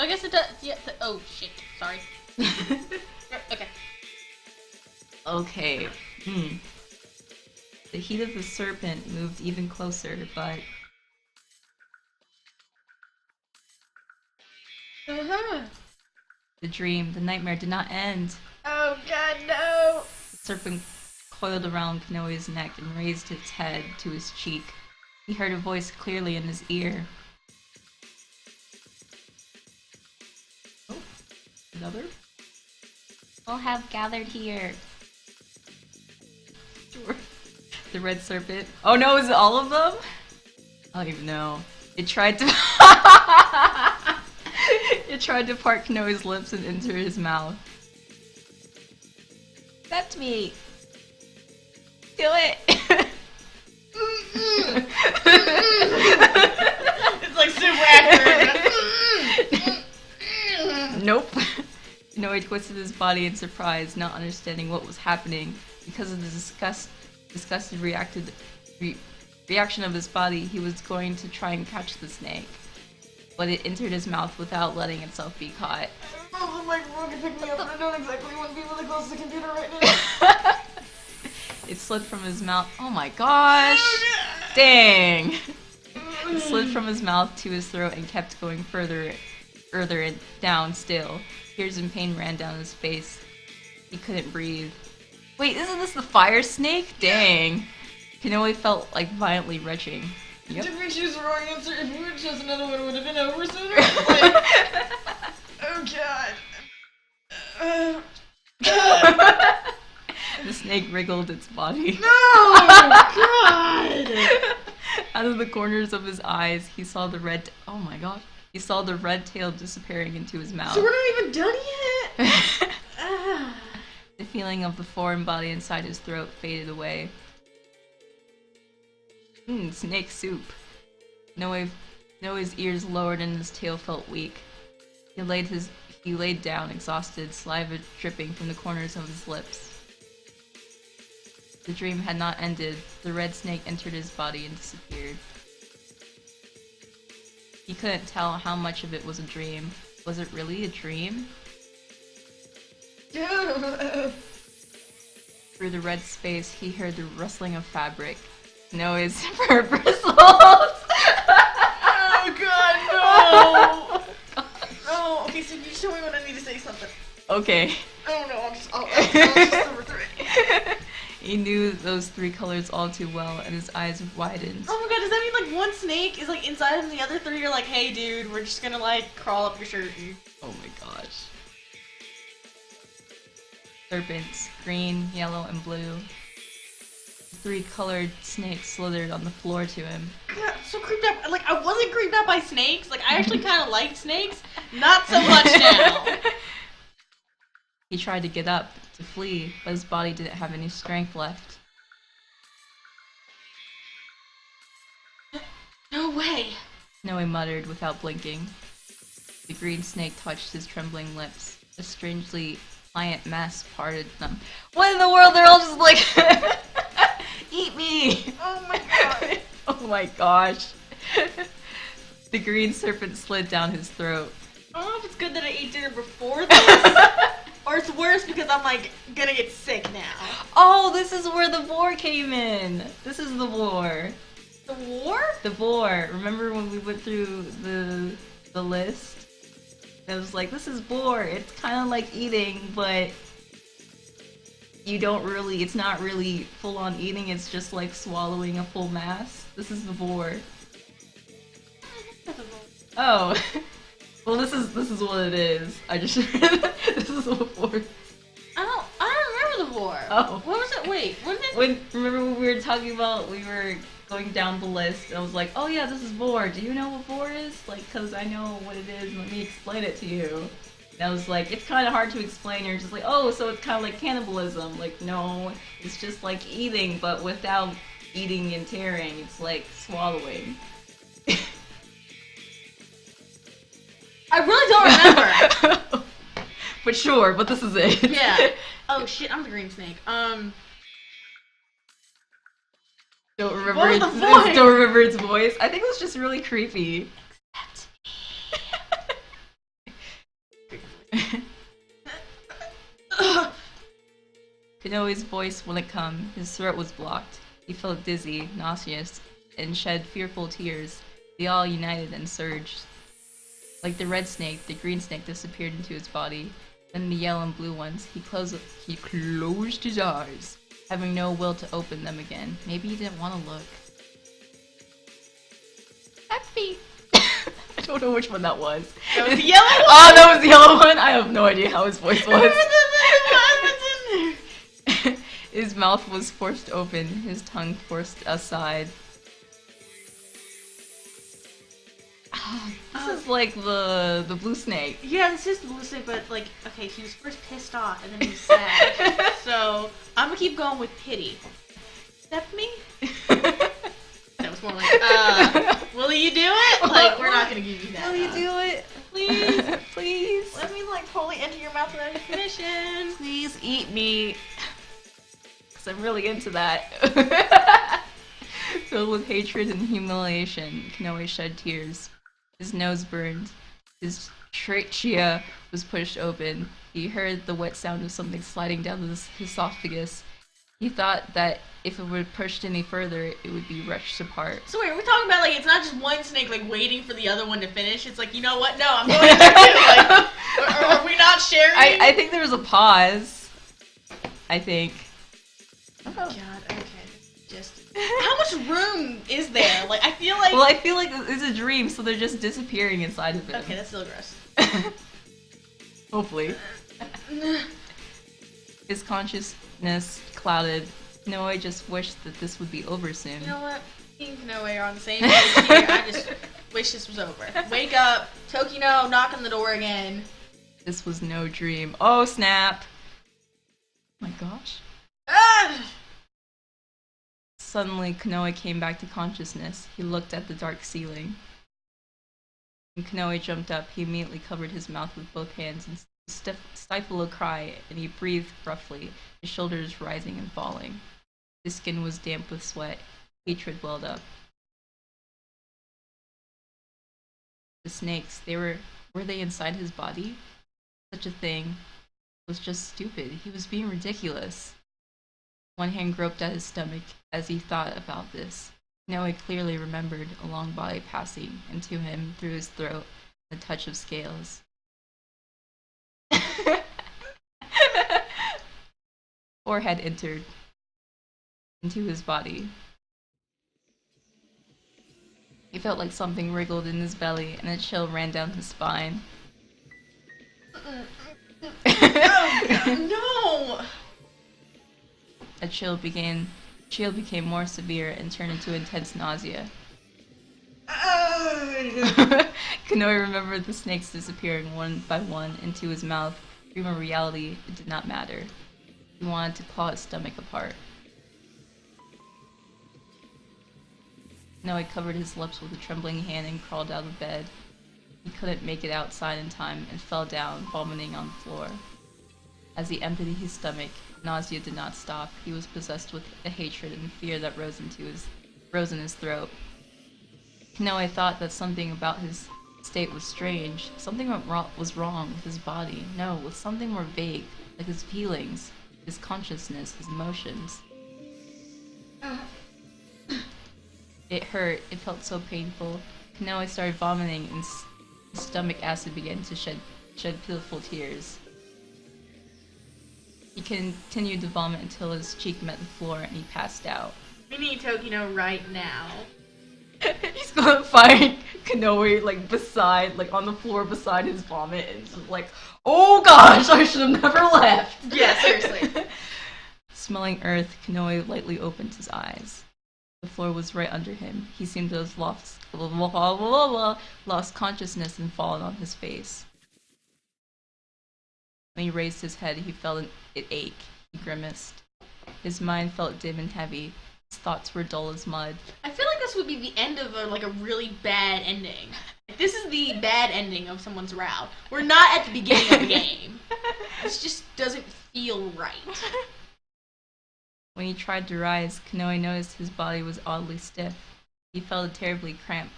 I guess it does. Yeah. Oh shit. Sorry. Okay. Okay. The heat of the serpent moved even closer, but the dream, the nightmare did not end. Oh god, no! The serpent coiled around Kanoe's neck and raised its head to his cheek. He heard a voice clearly in his ear. Oh, another? All have gathered here. Sure. The red serpent. Oh no, is it all of them? I don't even know. It tried to It tried to part Kanoe's lips and enter his mouth. Accept me! Do it! It's like super accurate. Nope. Kanoe twisted his body in surprise, not understanding what was happening. Because of the disgusted reaction of his body, he was going to try and catch the snake. But it entered his mouth without letting itself be caught. Oh, the microphone can pick me up, and I don't exactly want to be really close to the computer right now. It slid from his mouth. Oh my gosh! Dang! It slid from his mouth to his throat and kept going further and down still. Tears and pain ran down his face. He couldn't breathe. Wait, isn't this the fire snake? Dang. Kanoe felt like violently retching. Yep. Did we choose the wrong answer? If we would choose another one, it would have been over sooner. Like, oh god. The snake wriggled its body. No! God! Out of the corners of his eyes, he saw the red. Oh my god. He saw the red tail disappearing into his mouth. So we're not even done yet? The feeling of the foreign body inside his throat faded away. Snake soup. Noe's ears lowered and his tail felt weak. He laid down, exhausted, saliva dripping from the corners of his lips. The dream had not ended. The red snake entered his body and disappeared. He couldn't tell how much of it was a dream. Was it really a dream? Through the red space, he heard the rustling of fabric. Noe's fur bristles! Oh god, no! Oh, okay, so you just tell me when I need to say something. Okay. Oh no, I'll just number 3. He knew those 3 colors all too well, and his eyes widened. Oh my god, does that mean like one snake is like inside him and the other 3 are like, hey dude, we're just gonna like crawl up your shirt and... Oh my gosh. Serpents, green, yellow, and blue. 3 colored snakes slithered on the floor to him. God, so creeped out. Like, I wasn't creeped out by snakes. Like, I actually kind of like snakes. Not so much now. He tried to get up, to flee, but his body didn't have any strength left. No way. Noe muttered without blinking. The green snake touched his trembling lips. A strangely pliant mass parted them. What in the world? They're all just like... Eat me! Oh my god. Oh my gosh. The green serpent slid down his throat. I don't know if it's good that I ate dinner before this, or it's worse because I'm like gonna get sick now. Oh, this is where the boar came in. This is the boar. The war? The boar. Remember when we went through the list? It was like, this is boar. It's kind of like eating, but you don't really, it's not really full on eating, it's just like swallowing a full mass. This is the boar. Oh. Well, this is what it is. I just this is what boar is. I don't remember the war. Oh. What was it? Wait, what did it? Remember when we were talking about, we were going down the list, and I was like, oh yeah, this is boar. Do you know what boar is? Like, cause I know what it is, let me explain it to you. And I was like, it's kind of hard to explain. You're just like, oh, so it's kind of like cannibalism. Like, no, it's just like eating, but without eating and tearing. It's like swallowing. I really don't remember. But sure, but this is it. Yeah. Oh shit, I'm the green snake. Don't remember What was its the voice? don't remember its voice. I think it was just really creepy. Kanoe's voice wouldn't come. His throat was blocked. He felt dizzy, nauseous, and shed fearful tears. They all united and surged. Like the red snake, the green snake disappeared into his body. Then the yellow and blue ones. He closed his eyes, having no will to open them again. Maybe he didn't want to look. Happy. I don't know which one that was. That was the yellow one? Oh, that was the yellow one? I have no idea how his voice was. His mouth was forced open, his tongue forced aside. This is like the blue snake. Yeah, this is the blue snake, but like, okay, he was first pissed off and then he was sad. So I'm gonna keep going with pity. Accept me? That was more like, will you do it? Like, we're not gonna give you that. Will you do it? Please? Please? Let me like totally enter your mouth without your permission. Please eat me. Cause I'm really into that. Filled with hatred and humiliation, Kanoe shed tears. His nose burned. His trachea was pushed open. He heard the wet sound of something sliding down his esophagus. He thought that if it were pushed any further, it would be wrenched apart. So wait, are we talking about like it's not just one snake like waiting for the other one to finish? It's like, you know what? No, I'm going to do it. Like, are we not sharing? I think there was a pause. I think. Oh God. Okay. Just how much room is there? Like I feel like. Well, I feel like it's a dream, so they're just disappearing inside of it. Okay, that's still gross. Hopefully. His consciousness clouded. Kanoe just wished that this would be over soon. You know what? Me and Kanoe are on the same page here. I just wish this was over. Wake up, Tokino, knock on the door again. This was no dream. Oh snap! Oh my gosh. Ah! Suddenly, Kanoe came back to consciousness. He looked at the dark ceiling. When Kanoe jumped up, he immediately covered his mouth with both hands and stifled a cry, and he breathed roughly, his shoulders rising and falling. His skin was damp with sweat. Hatred welled up. The snakes, were they inside his body? Such a thing was just stupid. He was being ridiculous. One hand groped at his stomach as he thought about this. Now he clearly remembered a long body passing into him through his throat, and a touch of scales. Forehead entered into his body. He felt like something wriggled in his belly, and a chill ran down his spine. Oh, no! A chill became more severe and turned into intense nausea. Kanoe remembered the snakes disappearing one by one into his mouth. Dream or reality, it did not matter. He wanted to claw his stomach apart. Kanoe covered his lips with a trembling hand and crawled out of bed. He couldn't make it outside in time and fell down, vomiting on the floor. As he emptied his stomach, nausea did not stop. He was possessed with a hatred and fear that rose in his throat. Kanoe thought that something about his state was strange. Something was wrong with his body. No, with something more vague, like his feelings, his consciousness, his emotions. It hurt. It felt so painful. Kanoe started vomiting, and his stomach acid began to shed pitiful tears. He continued to vomit until his cheek met the floor and he passed out. We need Tokino right now. He's gonna find Kanoe on the floor beside his vomit, and just like, oh gosh, I should have never left. Yeah, seriously. Smelling earth, Kanoe lightly opened his eyes. The floor was right under him. He seemed to have lost consciousness and fallen on his face. When he raised his head, he felt it ache. He grimaced. His mind felt dim and heavy. His thoughts were dull as mud. I feel like this would be the end of a really bad ending. This is the bad ending of someone's route. We're not at the beginning of the game. This just doesn't feel right. When he tried to rise, Kanoe noticed his body was oddly stiff. He felt a terrible cramp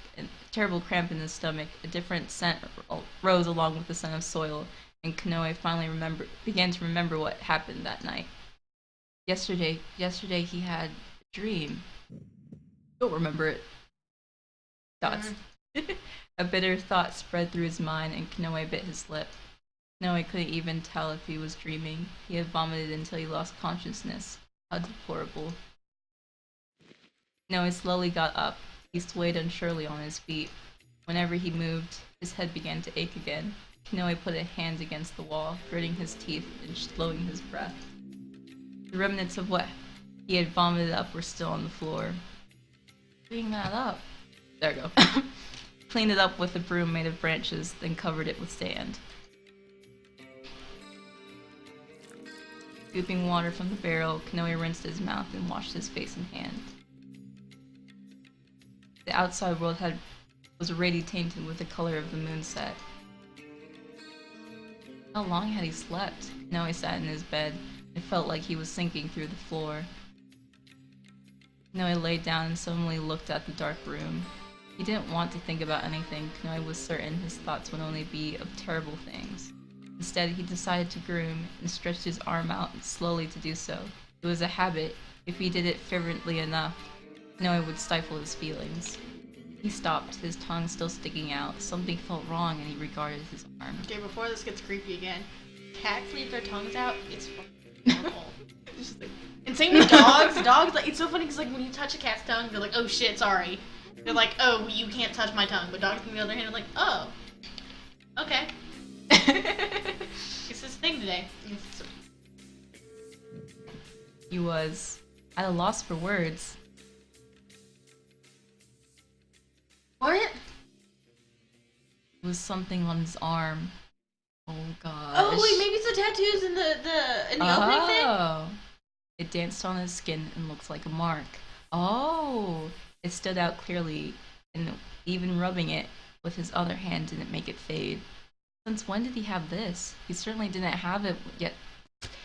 in his stomach. A different scent rose along with the scent of soil, and Kanoe finally began to remember what happened that night. Yesterday he had a dream. Don't remember it. Dots. A bitter thought spread through his mind, and Kanoe bit his lip. Kanoe couldn't even tell if he was dreaming. He had vomited until he lost consciousness. How deplorable. Kanoe slowly got up. He swayed unsurely on his feet. Whenever he moved, his head began to ache again. Kanoe put a hand against the wall, gritting his teeth and slowing his breath. The remnants of what he had vomited up were still on the floor. Clean that up. There we go. Cleaned it up with a broom made of branches, then covered it with sand. Scooping water from the barrel, Kanoe rinsed his mouth and washed his face and hands. The outside world was already tainted with the color of the moonset. How long had he slept? Kanoe sat in his bed. It felt like he was sinking through the floor. Kanoe laid down and suddenly looked at the dark room. He didn't want to think about anything. Kanoe was certain his thoughts would only be of terrible things. Instead, he decided to groom and stretched his arm out slowly to do so. It was a habit. If he did it fervently enough, Kanoe would stifle his feelings. He stopped, his tongue still sticking out. Something felt wrong, and he regarded his arm. Okay, before this gets creepy again, cats leave their tongues out. It's fucking normal. And same with dogs. Dogs, like, it's so funny because like when you touch a cat's tongue, they're like, "Oh shit, sorry." They're like, "Oh, you can't touch my tongue." But dogs, on the other hand, are like, "Oh, okay." It's his thing today. He was at a loss for words. What? It was something on his arm. Oh gosh. Oh wait, maybe it's the tattoos in the opening thing. Oh. It danced on his skin and looked like a mark. Oh. It stood out clearly, and even rubbing it with his other hand didn't make it fade. Since when did he have this? He certainly didn't have it yet.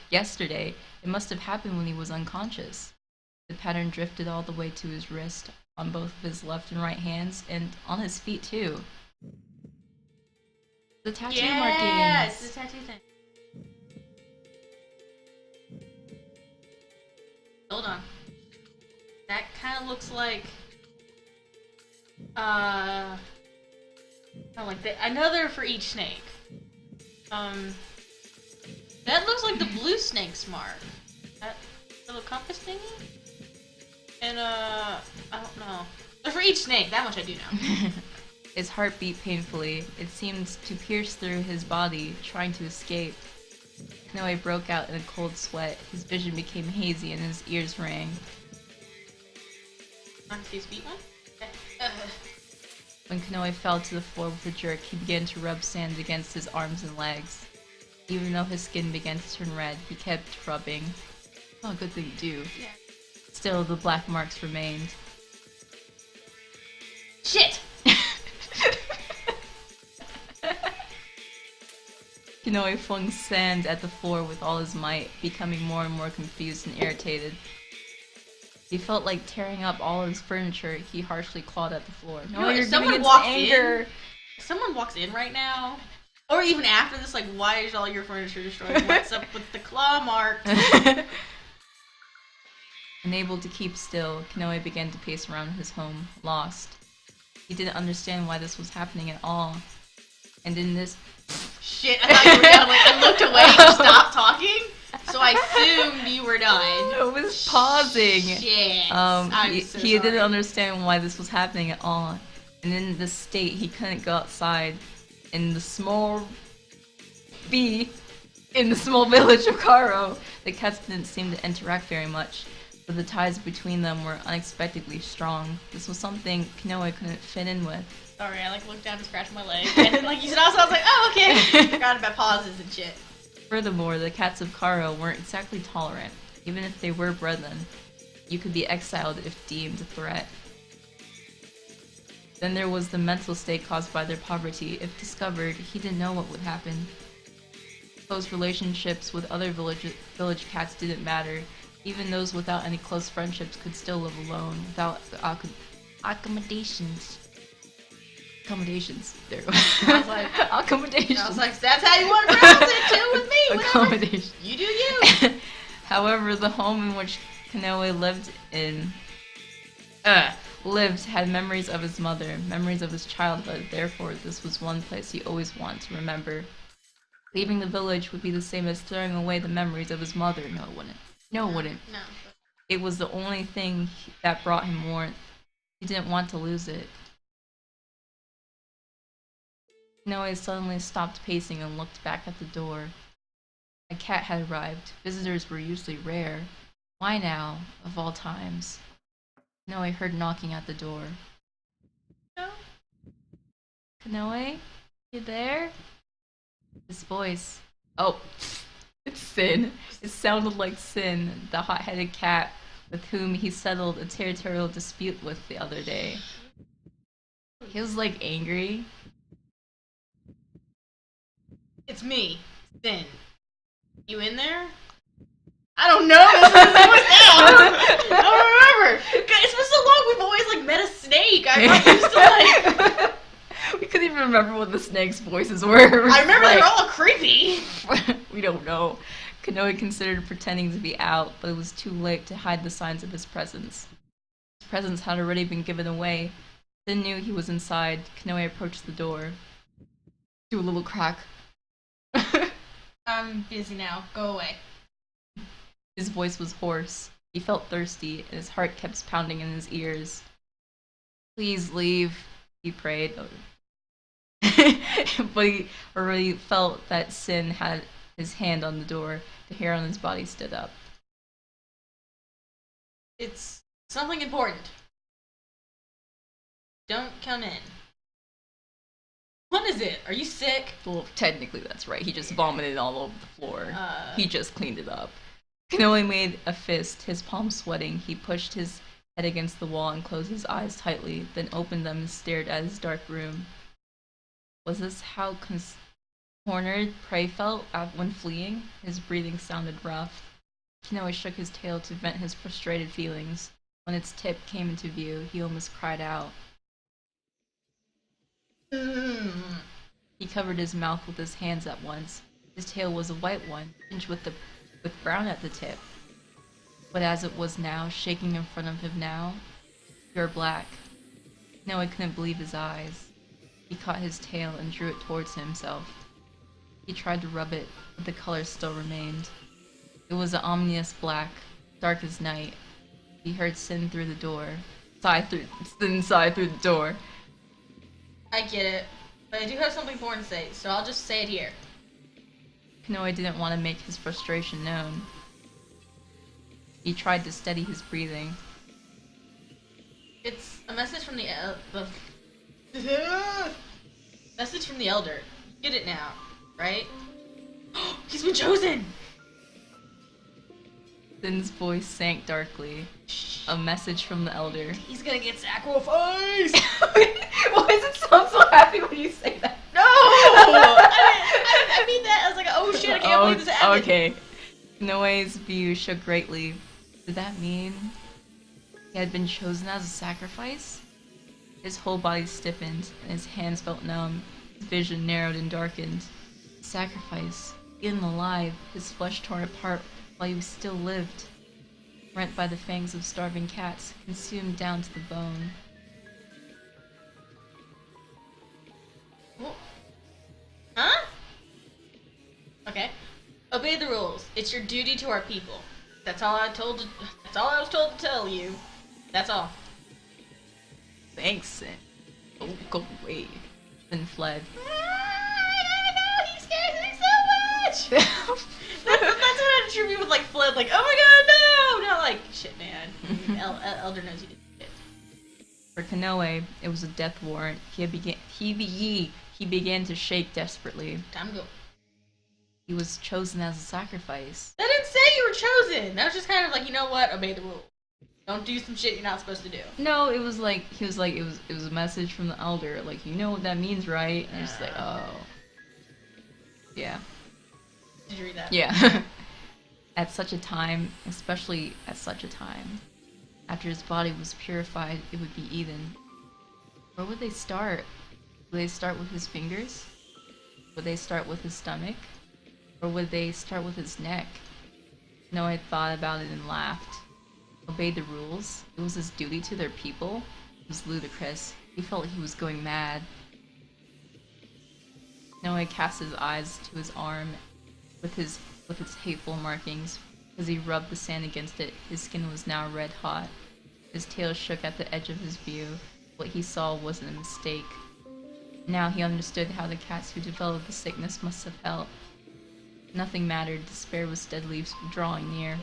Yesterday. It must have happened when he was unconscious. The pattern drifted all the way to his wrist, on both of his left and right hands, and on his feet too. The tattoo markings. Yeah, it's the tattoo thing. Hold on. That kind of looks like, another for each snake. That looks like the blue snake's mark. That little compass thingy? And, I don't know. They're for each snake, that much I do know. His heart beat painfully. It seemed to pierce through his body, trying to escape. Kanoe broke out in a cold sweat. His vision became hazy and his ears rang. On his feet one? When Kanoe fell to the floor with a jerk, he began to rub sand against his arms and legs. Even though his skin began to turn red, he kept rubbing. Oh, good thing to do. Yeah. Still, the black marks remained. Shit! Kanoe flung sand at the floor with all his might, becoming more and more confused and irritated. He felt like tearing up all his furniture. He harshly clawed at the floor. No, if you're someone giving it walks anger. if someone walks in right now, or even after this, like, why is all your furniture destroyed? What's up with the claw marks? Unable to keep still, Kanoe began to pace around his home, lost. He didn't understand why this was happening at all. And in this... Shit, I thought you were done. Like, I looked away and you stopped talking, so I assumed you were done. I was pausing. Shit. He didn't understand why this was happening at all. And in this state, he couldn't go outside. In the small village of Karo, the cats didn't seem to interact very much, but the ties between them were unexpectedly strong. This was something Kanoe couldn't fit in with. Sorry, I looked down and scratched my leg, and then you said also, I was like, oh, okay. Forgot about pauses and shit. Furthermore, the cats of Karo weren't exactly tolerant. Even if they were brethren, you could be exiled if deemed a threat. Then there was the mental state caused by their poverty. If discovered, he didn't know what would happen. Close relationships with other village cats didn't matter. Even those without any close friendships could still live alone, without accommodations. Accommodations. There we go. I was like, accommodations. I was like, that's how you want to pronounce it too with me. Whatever. Accommodations. You do you. However, the home in which Kanoe lived had memories of his mother, memories of his childhood. Therefore, this was one place he always wanted to remember. Leaving the village would be the same as throwing away the memories of his mother. No, it wouldn't. No, it wouldn't. No. It was the only thing that brought him warmth. He didn't want to lose it. Kanoe suddenly stopped pacing and looked back at the door. A cat had arrived. Visitors were usually rare. Why now, of all times? Kanoe heard knocking at the door. No. Kanoe? You there? His voice. Oh, it's Sin. It sounded like Sin, the hot-headed cat with whom he settled a territorial dispute with the other day. He was like angry. It's me, Sin. You in there? I don't know. I don't remember. It's been so long. We've always like met a snake. I'm not used to like. We couldn't even remember what the snake's voices were. I remember they're all creepy. We don't know. Kanoe considered pretending to be out, but it was too late to hide the signs of his presence. His presence had already been given away. Sin knew he was inside. Kanoe approached the door. Do a little crack. I'm busy now. Go away. His voice was hoarse. He felt thirsty, and his heart kept pounding in his ears. Please leave, he prayed. But he already felt that Sin had his hand on the door. The hair on his body stood up. It's something important. Don't come in. What is it? Are you sick? Well, technically that's right. He just vomited all over the floor. He just cleaned it up. Kanoe made a fist, his palms sweating. He pushed his head against the wall and closed his eyes tightly, then opened them and stared at his dark room. Was this how cornered Prey felt when fleeing? His breathing sounded rough. Kanoe shook his tail to vent his frustrated feelings. When its tip came into view, he almost cried out. He covered his mouth with his hands at once. His tail was a white one, tinged with brown at the tip. But as it was now, shaking in front of him now, pure black. Kanoe couldn't believe his eyes. He caught his tail and drew it towards himself. He tried to rub it, but the color still remained. It was an ominous black, dark as night. He heard Sin through the door. Sin sigh through the door. I get it, but I do have something important to say, so I'll just say it here. Kanoe didn't want to make his frustration known. He tried to steady his breathing. It's a message from the message from the Elder. Get it now, right? He's been chosen! Sin's voice sank darkly. A message from the Elder. He's gonna get sacrificed! Why does it sound so happy when you say that? No! I mean that as like, oh shit, I can't believe this happened. Okay. Kanoe's view shook greatly. Did that mean he had been chosen as a sacrifice? His whole body stiffened, and his hands felt numb. His vision narrowed and darkened. Sacrifice. Eaten alive, his flesh torn apart while he still lived. Rent by the fangs of starving cats, consumed down to the bone. Huh? Okay. Obey the rules. It's your duty to our people. That's all I was told to tell you. That's all. Thanks, Sin. Oh, go away. Sin fled. No, he scares me so much! that's what I attribute with like fled, like, oh my god, no! Not like, shit man. Elder knows you did shit. For Kanoe, it was a death warrant. He began to shake desperately. Time to go. He was chosen as a sacrifice. That didn't say you were chosen! That was just kind of like, you know what, obey the rules. Don't do some shit you're not supposed to do. No, it was like, he was like, it was a message from the Elder, like, you know what that means, right? And it's like, oh. Yeah. Did you read that? Yeah. At such a time, especially at such a time, after his body was purified, it would be Eden. Where would they start? Would they start with his fingers? Would they start with his stomach? Or would they start with his neck? Noe thought about it and laughed. Obeyed the rules? It was his duty to their people? It was ludicrous. He felt he was going mad. Noe cast his eyes to his arm with its hateful markings. As he rubbed the sand against it, his skin was now red hot. His tail shook at the edge of his view. What he saw wasn't a mistake. Now he understood how the cats who developed the sickness must have felt. Nothing mattered. Despair was steadily drawing near.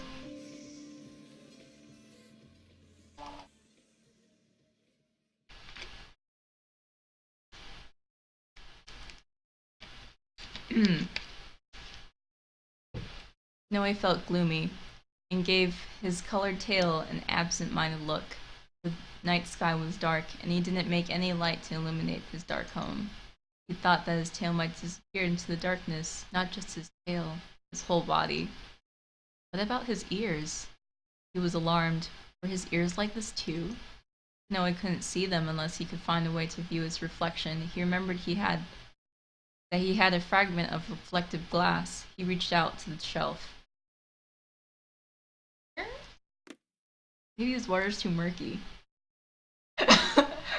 Noe felt gloomy and gave his colored tail an absent-minded look. The night sky was dark, and he didn't make any light to illuminate his dark home. He thought that his tail might disappear into the darkness, not just his tail, his whole body. What about his ears? He was alarmed. Were his ears like this too? No, he couldn't see them unless he could find a way to view his reflection. He remembered he had a fragment of reflective glass. He reached out to the shelf. Maybe his water's too murky.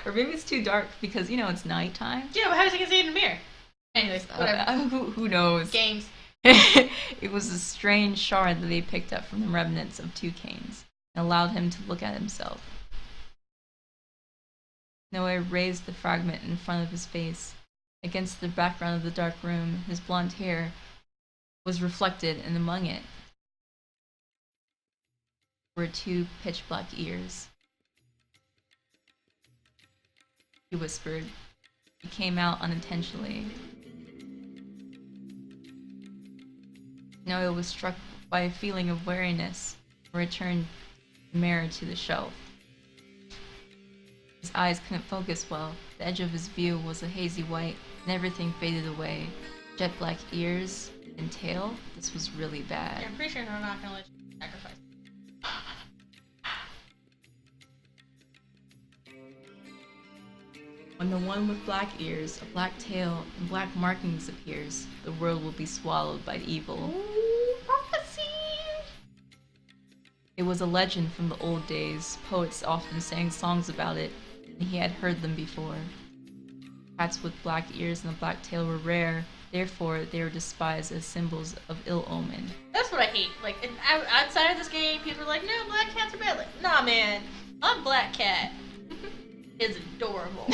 Or maybe it's too dark because, it's nighttime. Yeah, but how does he see it in the mirror? Anyways, whatever. Who knows? Games. It was a strange shard that he picked up from the remnants of two canes and allowed him to look at himself. Noe raised the fragment in front of his face. Against the background of the dark room, his blonde hair was reflected, and among it were two pitch-black ears. He whispered. It came out unintentionally. Noe was struck by a feeling of weariness and returned the mirror to the shelf. His eyes couldn't focus well. The edge of his view was a hazy white, and everything faded away. Jet black ears and tail? This was really bad. Yeah, I'm pretty sure they're not gonna let you sacrifice. When the one with black ears, a black tail, and black markings appears, the world will be swallowed by evil. Ooh, prophecy! It was a legend from the old days. Poets often sang songs about it, and he had heard them before. Cats with black ears and a black tail were rare, therefore they were despised as symbols of ill omen. That's what I hate. Like, outside of this game, people are like, no, black cats are bad. Like, nah, man. My black cat is adorable.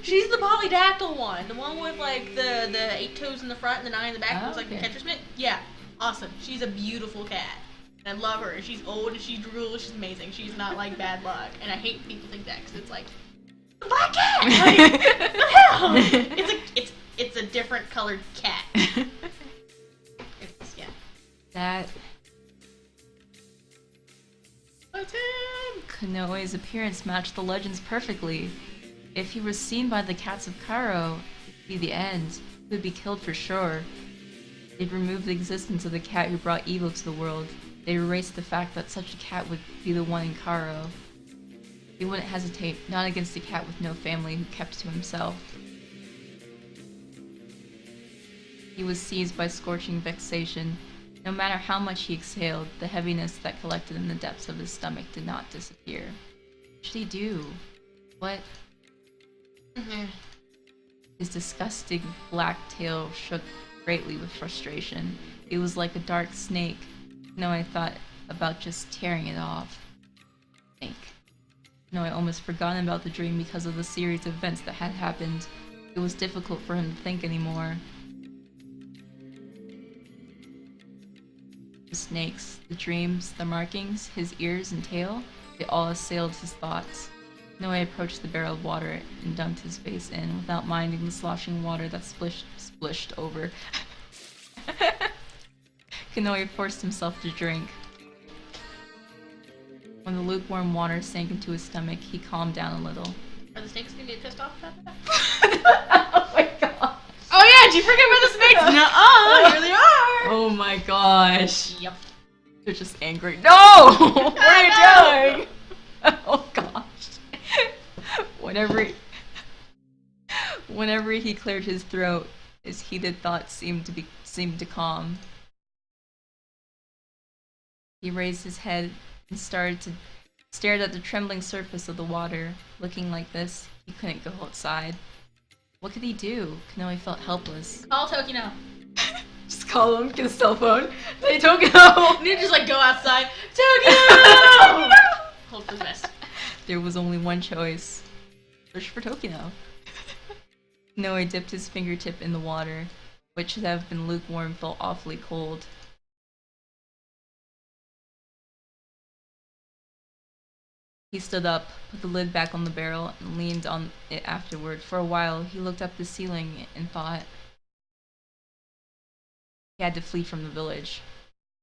She's the polydactyl one. The one with, like, the 8 toes in the front and the 9 in the back. Looks like the catcher's mitt. Yeah, awesome. She's a beautiful cat. And I love her. She's old and she drools. She's amazing. She's not, like, bad luck. And I hate people think that because it's like, the black cat! Like, what the hell? It's a different colored cat. Yeah. That That's him! Kanoe's appearance matched the legends perfectly. If he was seen by the cats of Cairo, it'd be the end. He would be killed for sure. They'd remove the existence of the cat who brought evil to the world. They'd erase the fact that such a cat would be the one in Cairo. He wouldn't hesitate, not against a cat with no family who kept to himself. He was seized by scorching vexation. No matter how much he exhaled, the heaviness that collected in the depths of his stomach did not disappear. What should he do? What? His disgusting black tail shook greatly with frustration. It was like a dark snake. No, I thought about just tearing it off. Snake. No, I almost forgotten about the dream because of the series of events that had happened. It was difficult for him to think anymore. The snakes, the dreams, the markings, his ears and tail, they all assailed his thoughts. Noe approached the barrel of water and dunked his face in, without minding the sloshing water that splished over. Kanoe forced himself to drink. When the lukewarm water sank into his stomach, he calmed down a little. Are the snakes gonna get pissed off about that? Oh my god! Oh yeah, did you forget about the snakes? Nuh-uh, here they are! Oh my gosh! Yep. They're just angry. No! What are you doing? Oh gosh. Whenever he cleared his throat, his heated thoughts seemed to calm. He raised his head and stared at the trembling surface of the water. Looking like this, he couldn't go outside. What could he do? Kanoe felt helpless. Call Tokino. Just call him, get a cell phone. Say Tokino! You just like go outside. Tokino! Hold for the best. There was only one choice. Search for Tokino. Kanoe dipped his fingertip in the water, which should have been lukewarm, felt awfully cold. He stood up, put the lid back on the barrel, and leaned on it afterward. For a while, he looked up the ceiling and thought he had to flee from the village.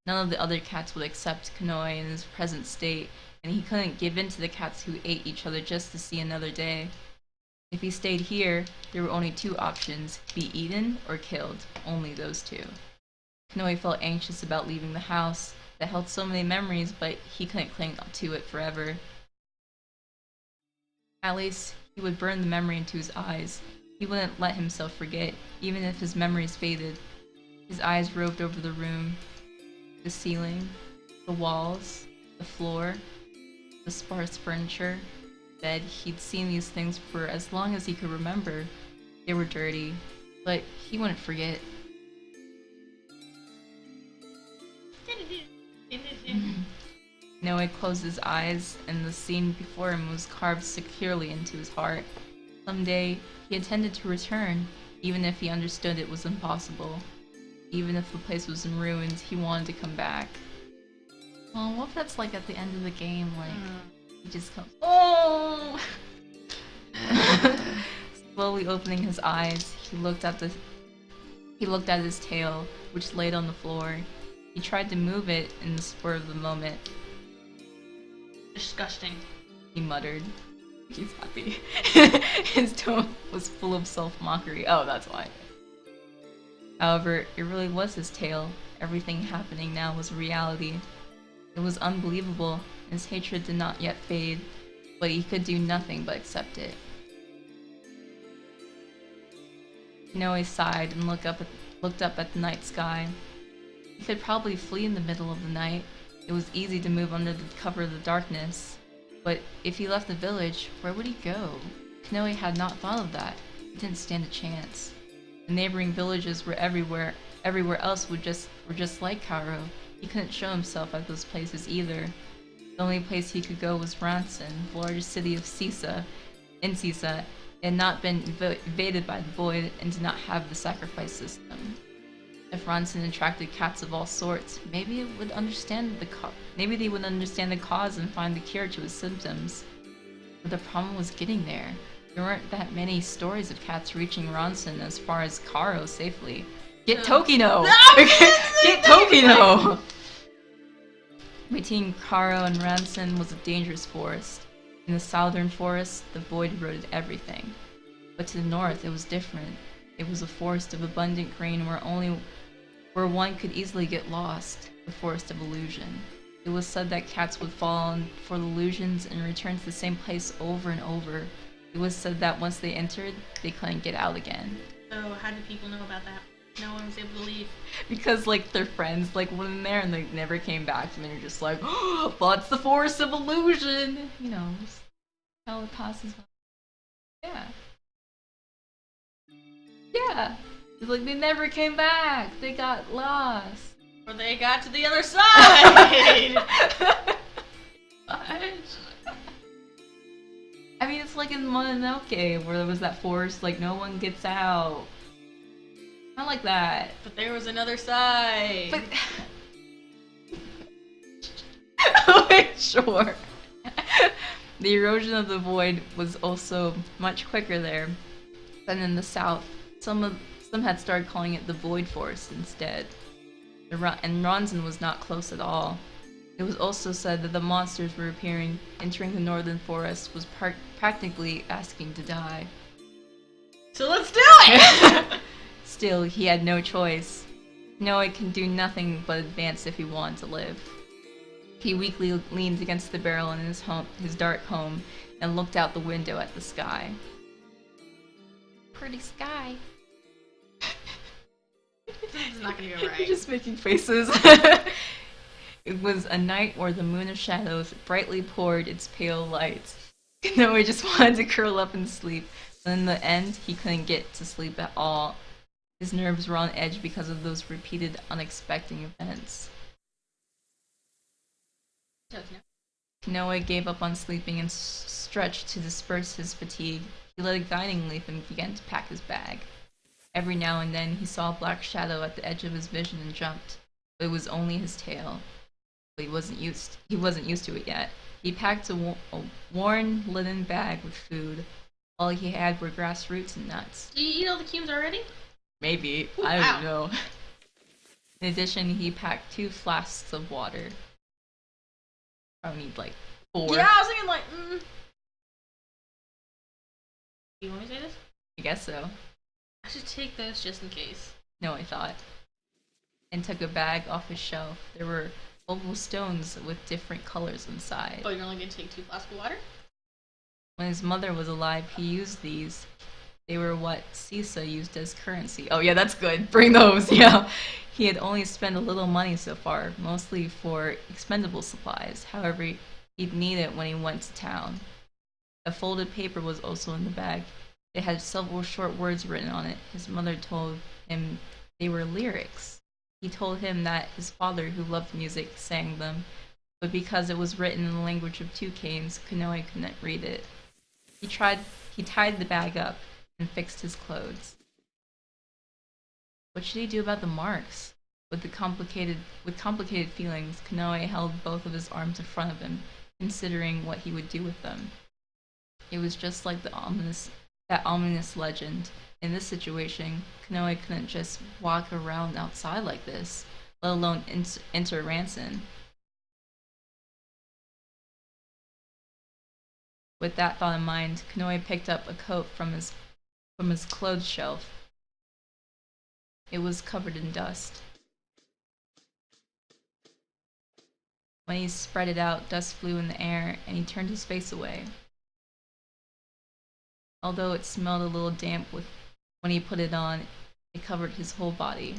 None of the other cats would accept Kanoe in his present state, and he couldn't give in to the cats who ate each other just to see another day. If he stayed here, there were only two options, be eaten or killed. Only those two. Kanoe felt anxious about leaving the house that held so many memories, but he couldn't cling to it forever. At least, he would burn the memory into his eyes. He wouldn't let himself forget, even if his memories faded. His eyes roved over the room, the ceiling, the walls, the floor, the sparse furniture, bed. He'd seen these things for as long as he could remember. They were dirty, but he wouldn't forget. Noah closed his eyes, and the scene before him was carved securely into his heart. Someday, he intended to return, even if he understood it was impossible. Even if the place was in ruins, he wanted to come back. Oh, what if that's like at the end of the game, like, he just comes, oh! Slowly opening his eyes, he looked at his tail, which laid on the floor. He tried to move it in the spur of the moment. Disgusting. He muttered. He's happy. His tone was full of self-mockery. Oh, that's why. However, it really was his tail. Everything happening now was reality. It was unbelievable. His hatred did not yet fade, but he could do nothing but accept it. Noe sighed and looked up at the night sky. He could probably flee in the middle of the night. It was easy to move under the cover of the darkness. But if he left the village, where would he go? Kanoe had not thought of that. He didn't stand a chance. The neighboring villages were everywhere. Everywhere else were just like Cairo. He couldn't show himself at those places either. The only place he could go was Ronson, the largest city of Sisa. In Sisa, it had not been invaded by the Void and did not have the sacrifice system. If Ronson attracted cats of all sorts, maybe they would understand the cause and find the cure to his symptoms. But the problem was getting there. There weren't that many stories of cats reaching Ronson as far as Cairo safely. Get Tokino! Get Tokino! Between Cairo and Ronson was a dangerous forest. In the southern forest, the Void eroded everything. But to the north, it was different. It was a forest of abundant grain where one could easily get lost, the forest of illusion. It was said that cats would fall for the illusions and return to the same place over and over. It was said that once they entered, they couldn't get out again. So how did people know about that? No one was able to leave. Because, like, their friends, like, went in there and they never came back, and they're just like, oh, that's the forest of illusion! You know, just how it passes by. Yeah. Yeah. It's like, they never came back! They got lost! Or they got to the other side! I mean, it's like in Mononoke, where there was that forest, like, no one gets out. Not like that. But there was another side. But... oh, sure. The erosion of the Void was also much quicker there than in the south. Some had started calling it the Void Forest instead. And Ronson was not close at all. It was also said that the monsters were appearing. Entering the northern forest was practically asking to die. So let's do it! Still, he had no choice. Noah can do nothing but advance if he wanted to live. He weakly leaned against the barrel in his dark home and looked out the window at the sky. Pretty sky. This is not gonna go right. You're just making faces. It was a night where the moon of shadows brightly poured its pale light. Kanoe just wanted to curl up and sleep, but in the end, he couldn't get to sleep at all. His nerves were on edge because of those repeated, unexpected events. Kanoe gave up on sleeping and stretched to disperse his fatigue. He lit a guiding leaf and began to pack his bag. Every now and then, he saw a black shadow at the edge of his vision and jumped, but it was only his tail. But he wasn't used to it yet. He packed a worn linen bag with food. All he had were grass roots and nuts. Did you eat all the cumes already? Maybe. Ooh, I don't know. In addition, he packed 2 flasks of water. Probably need like 4. Yeah, I was thinking like, You want me to say this? I guess so. I should take those just in case. No, I thought. And took a bag off his shelf. There were oval stones with different colors inside. Oh, you're only going to take 2 flasks of water? When his mother was alive, he used these. They were what Sisa used as currency. Oh yeah, that's good. Bring those, yeah. He had only spent a little money so far, mostly for expendable supplies. However, he'd need it when he went to town. A folded paper was also in the bag. It had several short words written on it. His mother told him they were lyrics. He told him that his father, who loved music, sang them, but because it was written in the language of toucans, Kanoe couldn't read it. He tied the bag up and fixed his clothes. What should he do about the marks? With complicated feelings, Kanoe held both of his arms in front of him, considering what he would do with them. It was just like that ominous legend. In this situation, Kanoe couldn't just walk around outside like this, let alone enter Ranson. With that thought in mind, Kanoe picked up a coat from his clothes shelf. It was covered in dust. When he spread it out, dust flew in the air, and he turned his face away. Although it smelled a little damp when he put it on, it covered his whole body.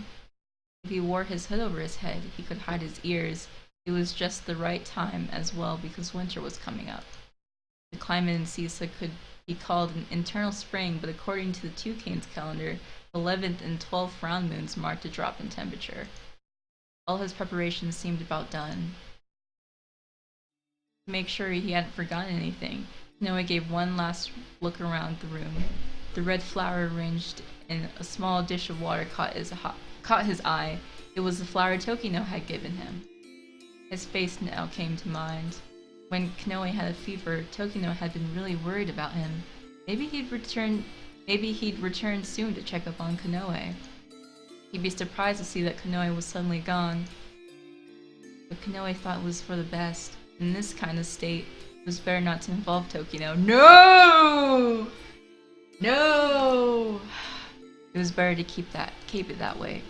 If he wore his hood over his head, he could hide his ears. It was just the right time as well because winter was coming up. The climate in Sisa could be called an internal spring, but according to the Toucan's calendar, the 11th and 12th round moons marked a drop in temperature. All his preparations seemed about done. To make sure he hadn't forgotten anything, Noah gave one last look around the room. The red flower arranged in a small dish of water caught his eye. It was the flower Tokino had given him. His face now came to mind. When Kanoe had a fever, Tokino had been really worried about him. Maybe he'd return soon to check up on Kanoe. He'd be surprised to see that Kanoe was suddenly gone. But Kanoe thought it was for the best. In this kind of state, it was better not to involve Tokino. No! No! It was better to keep it that way.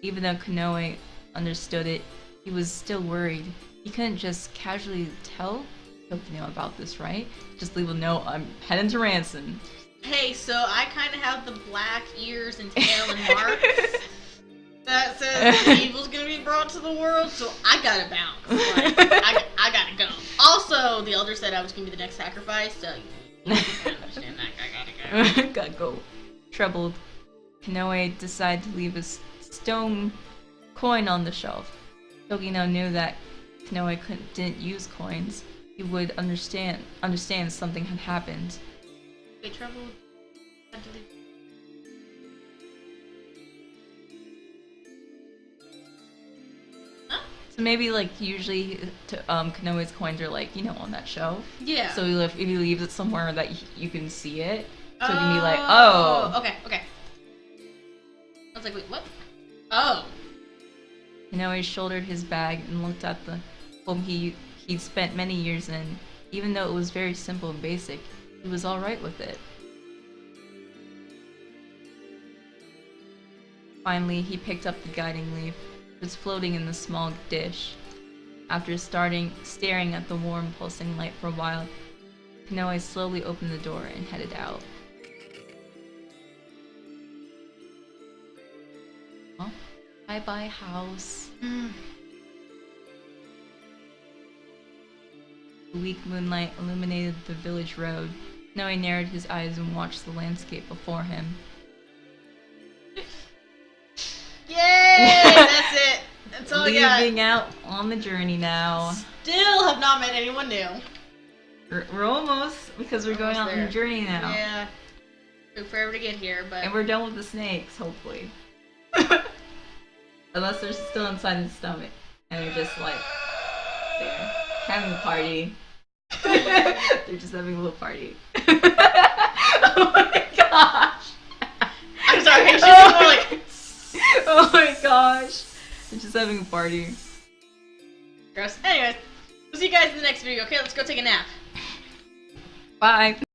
Even though Kanoe understood it, he was still worried. He couldn't just casually tell Tokino about this, right? Just leave a note, I'm heading to Ranson. Hey, so I kind of have the black ears and tail and marks that says evil's gonna be brought to the world, so I gotta bounce. Like, I gotta go. Also, the elder said I was gonna be the next sacrifice, so you can understand that. I gotta go. Gotta go. Troubled, Kanoe decided to leave his stone coin on the shelf. Tokino knew that Kanoe didn't use coins. He would understand something had happened. Okay, troubled. Had to leave. So maybe like usually Kanoe's coins are like, on that shelf. Yeah. So if he leaves it somewhere that you can see it, so it can be like, oh. Okay. I was like, wait, what? Oh. Kanoe shouldered his bag and looked at the home he'd spent many years in. Even though it was very simple and basic, he was alright with it. Finally, he picked up the guiding leaf. It was floating in the small dish. After staring at the warm, pulsing light for a while, Kanoe slowly opened the door and headed out. Oh, bye-bye house. The weak moonlight illuminated the village road. Now he narrowed his eyes and watched the landscape before him. Yay! That's it. That's all I got. Leaving out on the journey now. Still have not met anyone new. We're almost, because we're going out on the journey now. Yeah. Took forever to get here, but... And we're done with the snakes, hopefully. Unless they're still inside the stomach. And they're just like, there, having a party. They're just having a little party. Oh my gosh! I'm sorry, she's more like... Oh my gosh! They're just having a party. Gross. Anyways, we'll see you guys in the next video. Okay, let's go take a nap. Bye!